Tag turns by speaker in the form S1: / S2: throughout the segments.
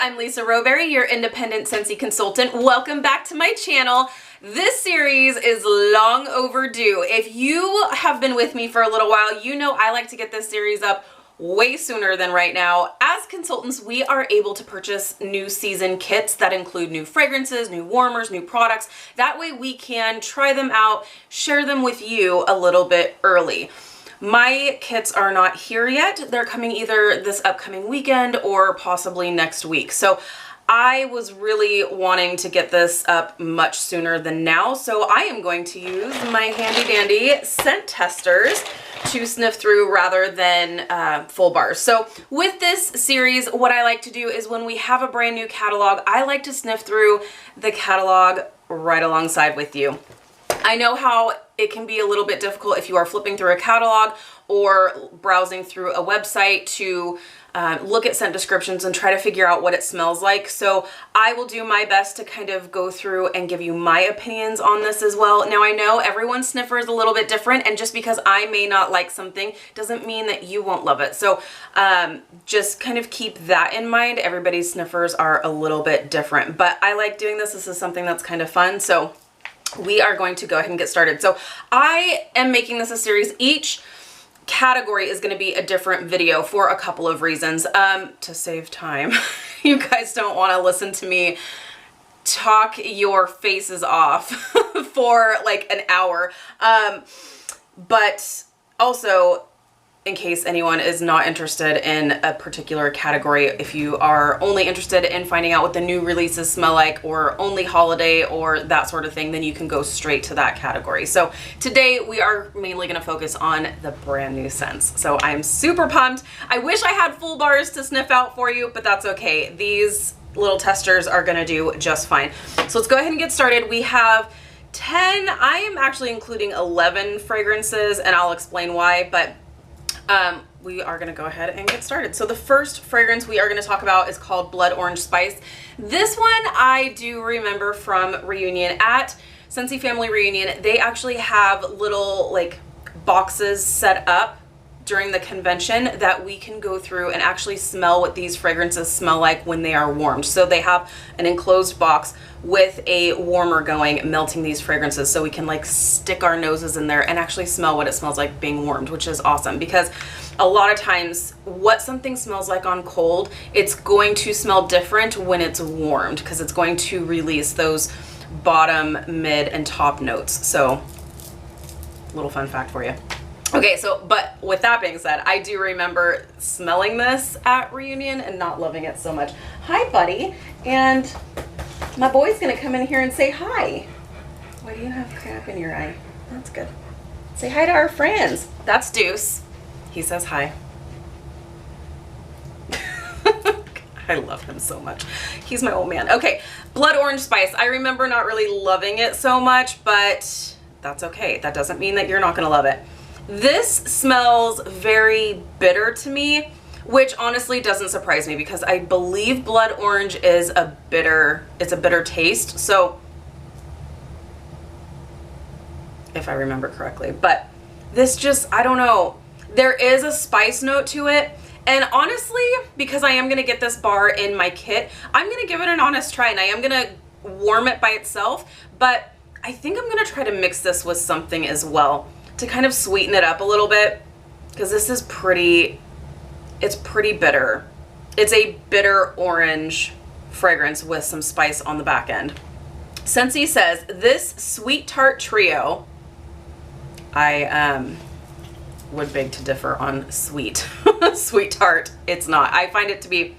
S1: I'm Lisa Rowberry, your independent Scentsy consultant. Welcome back to my channel. This series is long overdue. If you have been with me for a little while, you know I like to get this series up way sooner than right now. As consultants, we are able to purchase new season kits that include new fragrances, new warmers, new products. That way we can try them out, share them with you a little bit early. My kits are not here yet. They're coming either this upcoming weekend or possibly next week. So I was really wanting to get this up much sooner than now. So I am going to use my handy dandy scent testers to sniff through rather than full bars. So with this series, what I like to do is when we have a brand new catalog, I like to sniff through the catalog right alongside with you. I know how it can be a little bit difficult if you are flipping through a catalog or browsing through a website to look at scent descriptions and try to figure out what it smells like. So I will do my best to kind of go through and give you my opinions on this as well. Now I know everyone's sniffer is a little bit different, and just because I may not like something doesn't mean that you won't love it. So just kind of keep that in mind. Everybody's sniffers are a little bit different, but I like doing this. This is something that's kind of fun. So we are going to go ahead and get started. So I am making this a series. Each category is going to be a different video for a couple of reasons. To save time. You guys don't want to listen to me talk your faces off for like an hour. But also, in case anyone is not interested in a particular category, if you are only interested in finding out what the new releases smell like or only holiday or that sort of thing, then you can go straight to that category. So today we are mainly going to focus on the brand new scents. So I'm super pumped. I wish I had full bars to sniff out for you, but that's okay. These little testers are going to do just fine. So let's go ahead and get started. We have 10, I am actually including 11 fragrances, and I'll explain why, but we are going to go ahead and get started. So the first fragrance we are going to talk about is called Blood Orange Spice. This one I do remember from Reunion. At Scentsy Family Reunion, they actually have little like boxes set up during the convention that we can go through and actually smell what these fragrances smell like when they are warmed. So they have an enclosed box with a warmer going, melting these fragrances, so we can like stick our noses in there and actually smell what it smells like being warmed, which is awesome because a lot of times what something smells like on cold, it's going to smell different when it's warmed because it's going to release those bottom, mid, and top notes. So little fun fact for you. Okay, so, but with that being said, I do remember smelling this at Reunion and not loving it so much. Hi, buddy. And my boy's gonna come in here and say hi. Why do you have crap in your eye? That's good. Say hi to our friends. That's Deuce. He says hi. I love him so much. He's my old man. Okay, Blood Orange Spice. I remember not really loving it so much, but that's okay. That doesn't mean that you're not gonna love it. This smells very bitter to me, which honestly doesn't surprise me because I believe blood orange is a bitter taste. So if I remember correctly, but this just, I don't know. There is a spice note to it. And honestly, because I am going to get this bar in my kit, I'm going to give it an honest try and I am going to warm it by itself. But I think I'm going to try to mix this with something as well to kind of sweeten it up a little bit, because this is it's pretty bitter. It's a bitter orange fragrance with some spice on the back end. Scentsy says, this sweet tart trio, I would beg to differ on sweet. Sweet tart, it's not. I find it to be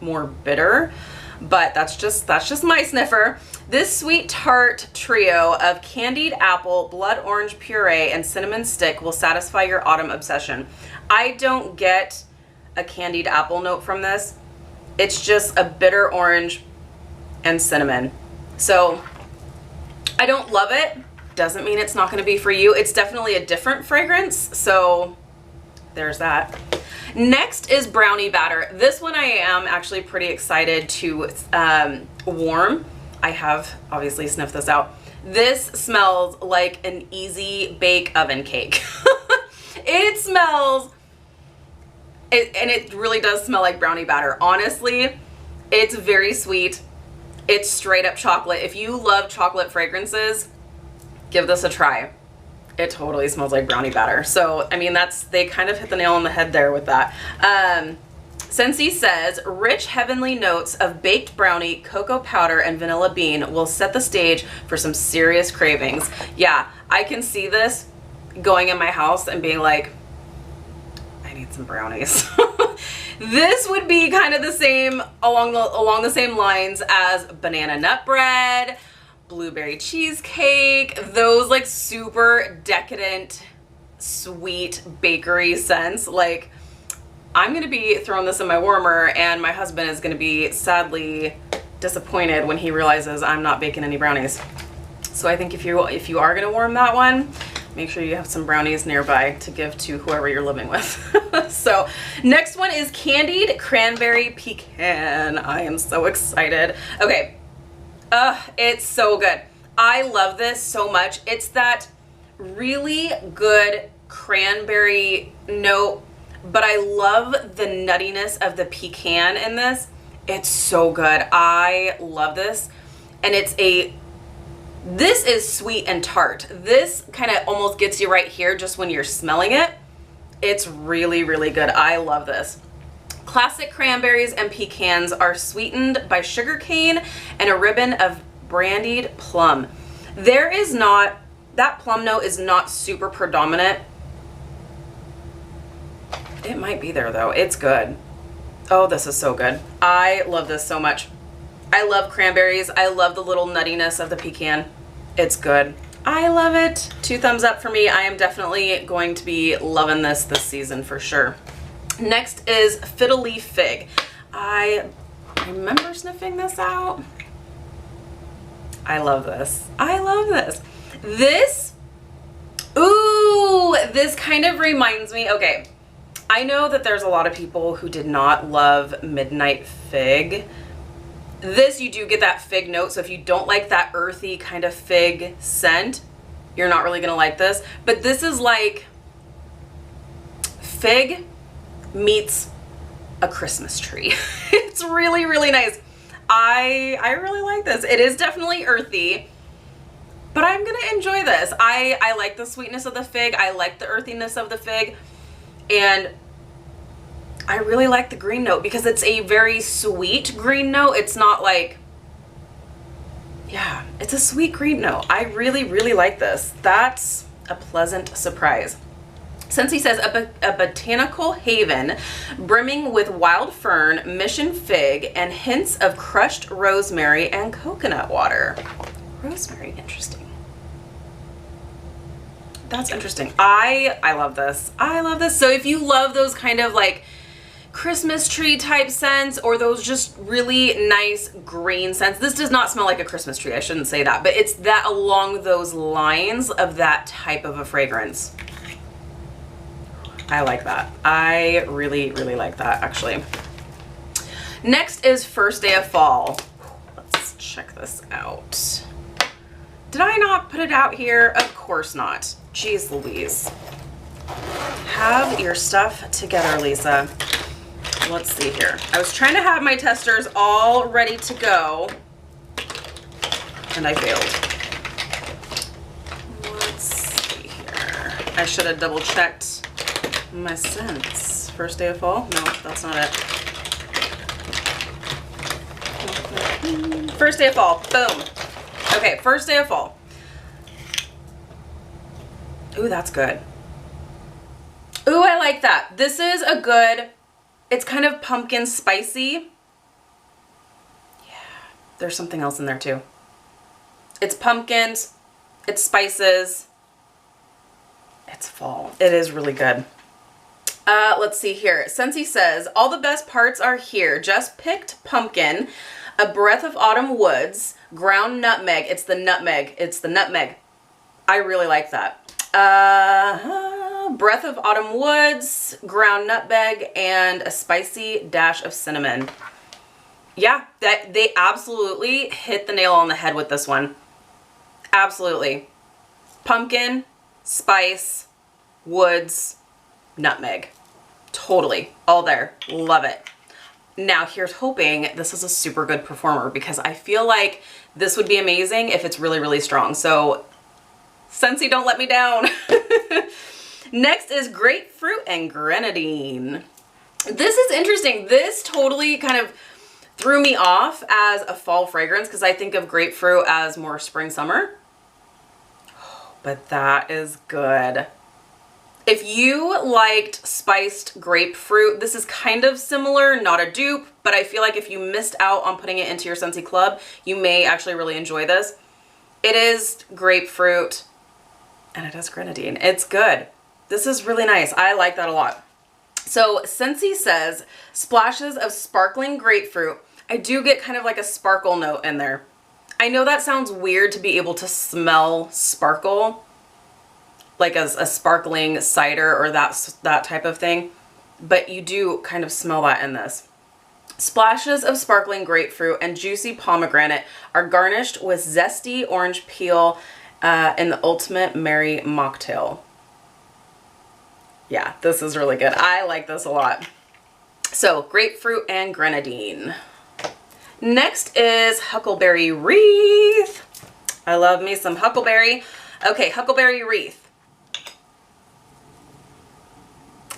S1: more bitter, but that's just my sniffer. This sweet tart trio of candied apple, blood orange puree, and cinnamon stick will satisfy your autumn obsession. I don't get a candied apple note from this. It's just a bitter orange and cinnamon. So I don't love it. Doesn't mean it's not going to be for you. It's definitely a different fragrance. So there's that. Next is Brownie Batter. This one I am actually pretty excited to warm. I have obviously sniffed this out. This smells like an easy bake oven cake. It smells, and it really does smell like brownie batter. Honestly, It's very sweet. It's straight up chocolate. If you love chocolate fragrances, give this a try. It totally smells like brownie batter. So, I mean, they kind of hit the nail on the head there with that. Scentsy says, rich heavenly notes of baked brownie, cocoa powder, and vanilla bean will set the stage for some serious cravings. Yeah, I can see this going in my house and being like, I need some brownies. This would be kind of the same, along the same lines as banana nut bread, blueberry cheesecake, those like super decadent, sweet bakery scents. Like, I'm gonna be throwing this in my warmer, and my husband is gonna be sadly disappointed when he realizes I'm not baking any brownies. So I think if you are gonna warm that one, make sure you have some brownies nearby to give to whoever you're living with. So next one is Candied Cranberry Pecan. I am so excited. Okay, it's so good. I love this so much. It's that really good cranberry note, but I love the nuttiness of the pecan in this. It's so good. I love this. And this is sweet and tart. This kind of almost gets you right here just when you're smelling it. It's really, really good. I love this. Classic cranberries and pecans are sweetened by sugar cane and a ribbon of brandied plum. That plum note is not super predominant. It might be there though. It's good. Oh, this is so good. I love this so much. I love cranberries. I love the little nuttiness of the pecan. It's good. I love it. 2 thumbs up for me. I am definitely going to be loving this season for sure. Next is Fiddly Fig. I remember sniffing this out. I love this. I love this. This kind of reminds me, okay, I know that there's a lot of people who did not love Midnight Fig. This, you do get that fig note, so if you don't like that earthy kind of fig scent, you're not really gonna like this. But this is like fig meets a Christmas tree. It's really, really nice. I really like this. It is definitely earthy, but I'm gonna enjoy this. I like the sweetness of the fig. I like the earthiness of the fig, and I really like the green note because it's a very sweet green note. It's not like, yeah, it's a sweet green note. I really, really like this. That's a pleasant surprise. Scentsy says, a botanical haven brimming with wild fern, mission fig, and hints of crushed rosemary and coconut water. Rosemary, interesting. That's interesting. I love this. I love this. So if you love those kind of like Christmas tree type scents, or those just really nice green scents, this does not smell like a Christmas tree. I shouldn't say that, but it's that along those lines of that type of a fragrance. I like that. I really, really like that actually. Next is First Day of Fall. Let's check this out. Did I not put it out here? Of course not. Jeez Louise. Have your stuff together, Lisa. Let's see here. I was trying to have my testers all ready to go, and I failed. Let's see here. I should have double checked my scents. First Day of Fall? No, that's not it. First Day of Fall. Boom. Okay, First Day of Fall. Ooh, that's good. Ooh, I like that. This is a good, it's kind of pumpkin spicy. Yeah, there's something else in there too. It's pumpkins, it's spices, it's fall. It is really good. Let's see here. Scentsy says, all the best parts are here. Just picked pumpkin, a breath of autumn woods, ground nutmeg. It's the nutmeg. It's the nutmeg. I really like that. Breath of autumn woods, ground nutmeg, and a spicy dash of cinnamon. Yeah, they absolutely hit the nail on the head with this one. Absolutely. Pumpkin, spice, woods, nutmeg. Totally. All there. Love it. Now here's hoping this is a super good performer, because I feel like this would be amazing if it's really, really strong. So Scentsy, don't let me down. Next is Grapefruit and Grenadine. This is interesting. This totally kind of threw me off as a fall fragrance because I think of grapefruit as more spring, summer. But that is good. If you liked spiced grapefruit, this is kind of similar, not a dupe, but I feel like if you missed out on putting it into your Scentsy Club, you may actually really enjoy this. It is grapefruit and it has grenadine. It's good. This is really nice. I like that a lot. So Scentsy says, splashes of sparkling grapefruit. I do get kind of like a sparkle note in there. I know that sounds weird to be able to smell sparkle, like a sparkling cider or that type of thing, but you do kind of smell that in this. Splashes of sparkling grapefruit and juicy pomegranate are garnished with zesty orange peel in the ultimate merry mocktail. Yeah, this is really good. I like this a lot. So grapefruit and grenadine. Next is Huckleberry Wreath. I love me some huckleberry. Okay, Huckleberry Wreath.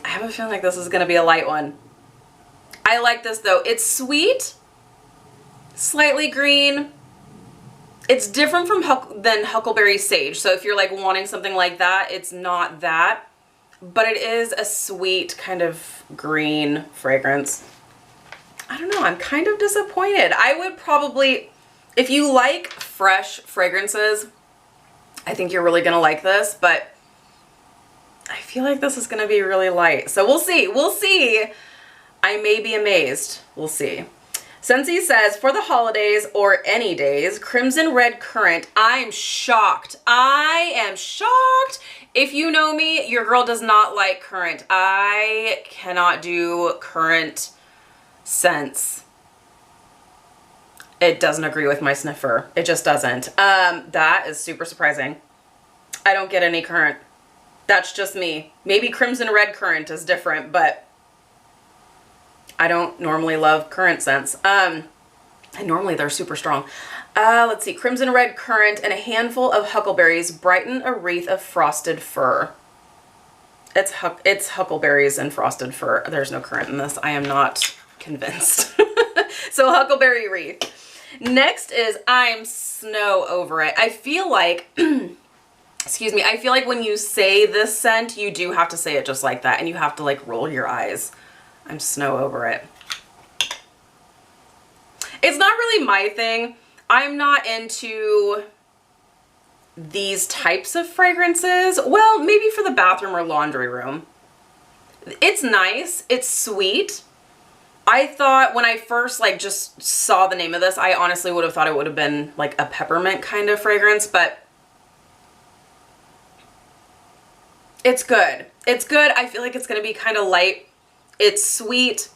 S1: I have a feeling like this is going to be a light one. I like this though. It's sweet, slightly green. It's different than Huckleberry Sage. So if you're like wanting something like that, it's not that, but it is a sweet kind of green fragrance. I don't know. I'm kind of disappointed. I would probably, if you like fresh fragrances, I think you're really going to like this, but I feel like this is going to be really light. So we'll see. We'll see. I may be amazed. We'll see. Scentsy says, for the holidays or any days, Crimson Red Currant. I'm shocked. I am shocked. If you know me, your girl does not like currant. I cannot do currant scents. It doesn't agree with my sniffer. It just doesn't. That is super surprising. I don't get any currant. That's just me. Maybe Crimson Red Currant is different, but I don't normally love currant scents. And normally they're super strong. Let's see. Crimson Red Currant and a handful of huckleberries brighten a wreath of frosted fir. It's huckleberries and frosted fir. There's no currant in this. I am not convinced. So Huckleberry Wreath. Next is I'm Snow Over It. I feel like, excuse me, I feel like when you say this scent, you do have to say it just like that, and you have to like roll your eyes. I'm Snow Over It. It's not really my thing. I'm not into these types of fragrances. Well, maybe for the bathroom or laundry room. It's nice. It's sweet. I thought when I first like just saw the name of this, I honestly would have thought it would have been like a peppermint kind of fragrance, but it's good. It's good. I feel like it's going to be kind of light. It's sweet.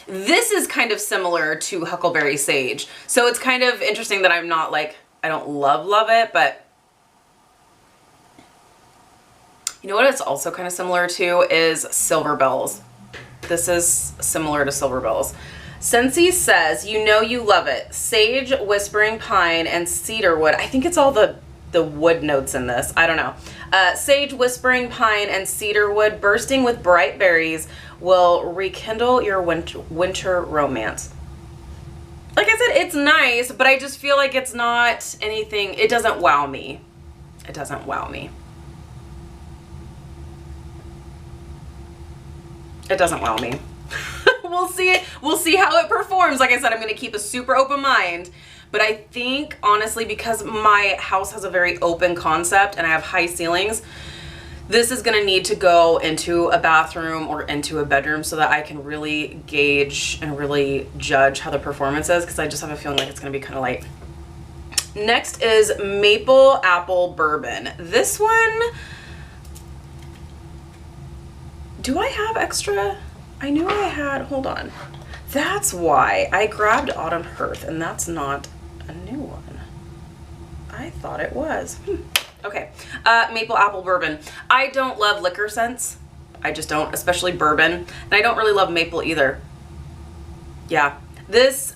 S1: This is kind of similar to Huckleberry Sage. So it's kind of interesting that I'm not like, I don't love it, but you know what it's also kind of similar to is Silver Bells. This is similar to Silver Bells. Scentsy says, you know you love it. Sage, whispering pine, and cedarwood. I think it's all the wood notes in this. I don't know. Sage, whispering pine, and cedarwood bursting with bright berries will rekindle your winter romance. Like I said, it's nice, but I just feel like it's not anything. It doesn't wow me. It doesn't wow me. It doesn't wow me. We'll see it. We'll see how it performs. Like I said, I'm going to keep a super open mind. But I think, honestly, because my house has a very open concept and I have high ceilings, this is going to need to go into a bathroom or into a bedroom so that I can really gauge and really judge how the performance is, because I just have a feeling like it's going to be kind of light. Next is Maple Apple Bourbon. This one, do I have extra? I knew I had, hold on. That's why I grabbed Autumn Hearth, and that's not a new one. I thought it was. Okay. Maple Apple Bourbon. I don't love liquor scents. I just don't, especially bourbon. And I don't really love maple either. Yeah, this,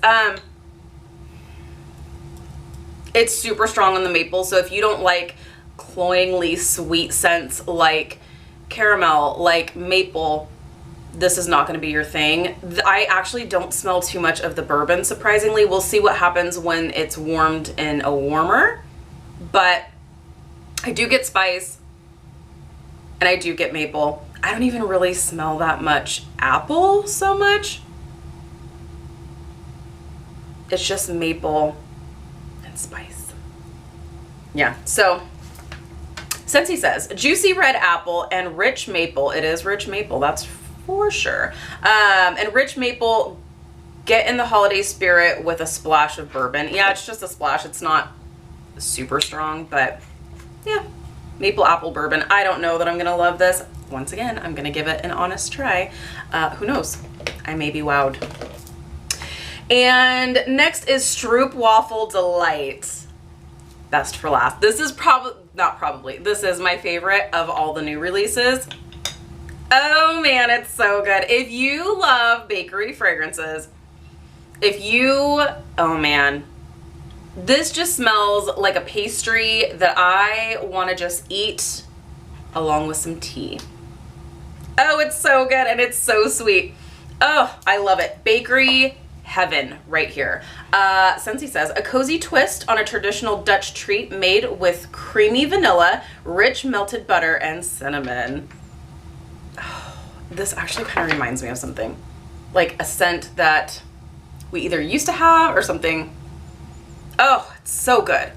S1: it's super strong on the maple, so if you don't like cloyingly sweet scents like caramel, like maple, this is not going to be your thing. I actually don't smell too much of the bourbon, surprisingly. We'll see what happens when it's warmed in a warmer, but I do get spice and I do get maple. I don't even really smell that much apple so much. It's just maple and spice. Yeah, so Scentsy says, juicy red apple and rich maple. It is rich maple, that's for sure. And rich maple, get in the holiday spirit with a splash of bourbon. Yeah, it's just a splash. It's not super strong, but yeah, maple apple bourbon. I don't know that I'm gonna love this. Once again, I'm gonna give it an honest try. Who knows? I may be wowed. And next is Stroop Waffle Delight. Best for last. This is this is my favorite of all the new releases. Oh man, it's so good. If you love bakery fragrances, oh man, this just smells like a pastry that I want to just eat along with some tea. Oh, it's so good and it's so sweet. Oh, I love it. Bakery heaven right here. Scentsy says, a cozy twist on a traditional Dutch treat made with creamy vanilla, rich melted butter, and cinnamon. Oh, this actually kind of reminds me of something. Like a scent that we either used to have or something. Oh, it's so good.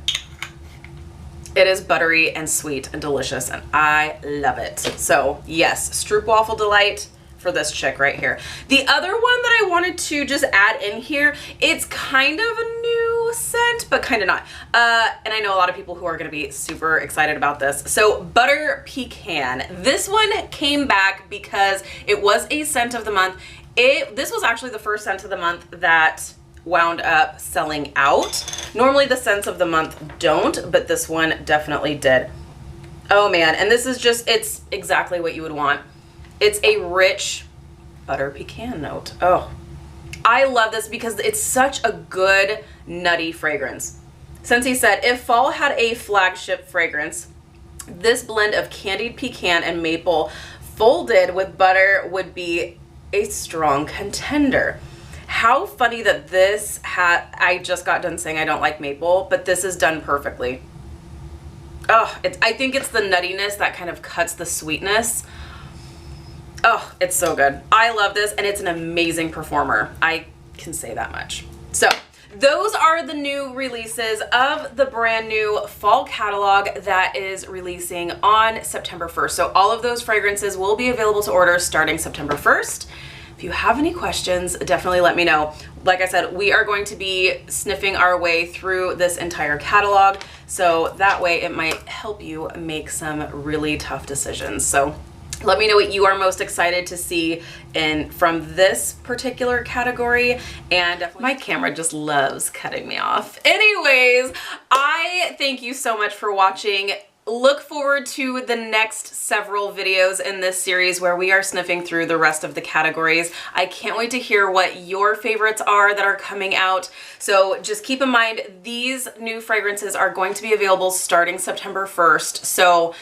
S1: It is buttery and sweet and delicious, and I love it. So yes, Stroop Waffle Delight for this chick right here. The other one that I wanted to just add in here, it's kind of a new scent, but kind of not. And I know a lot of people who are gonna be super excited about this. So Butter Pecan. This one came back because it was a scent of the month. This was actually the first scent of the month that wound up selling out. Normally the scents of the month don't, but this one definitely did. Oh man, and this is just, it's exactly what you would want. It's a rich butter pecan note. Oh, I love this because it's such a good nutty fragrance. Scentsy said, if fall had a flagship fragrance, this blend of candied pecan and maple folded with butter would be a strong contender. How funny that this I just got done saying I don't like maple, but this is done perfectly. Oh, I think it's the nuttiness that kind of cuts the sweetness. Oh, it's so good. I love this, and it's an amazing performer. I can say that much. So those are the new releases of the brand new fall catalog that is releasing on September 1st. So all of those fragrances will be available to order starting September 1st. If you have any questions, definitely let me know. Like I said, we are going to be sniffing our way through this entire catalog, so that way it might help you make some really tough decisions. So let me know what you are most excited to see from this particular category, and my camera just loves cutting me off. Anyways, I thank you so much for watching. Look forward to the next several videos in this series where we are sniffing through the rest of the categories. I can't wait to hear what your favorites are that are coming out. So just keep in mind, these new fragrances are going to be available starting September 1st. So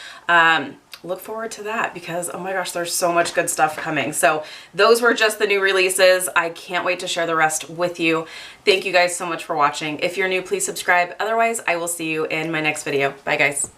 S1: look forward to that because, oh my gosh, there's so much good stuff coming. So those were just the new releases. I can't wait to share the rest with you. Thank you guys so much for watching. If you're new, please subscribe. Otherwise, I will see you in my next video. Bye guys.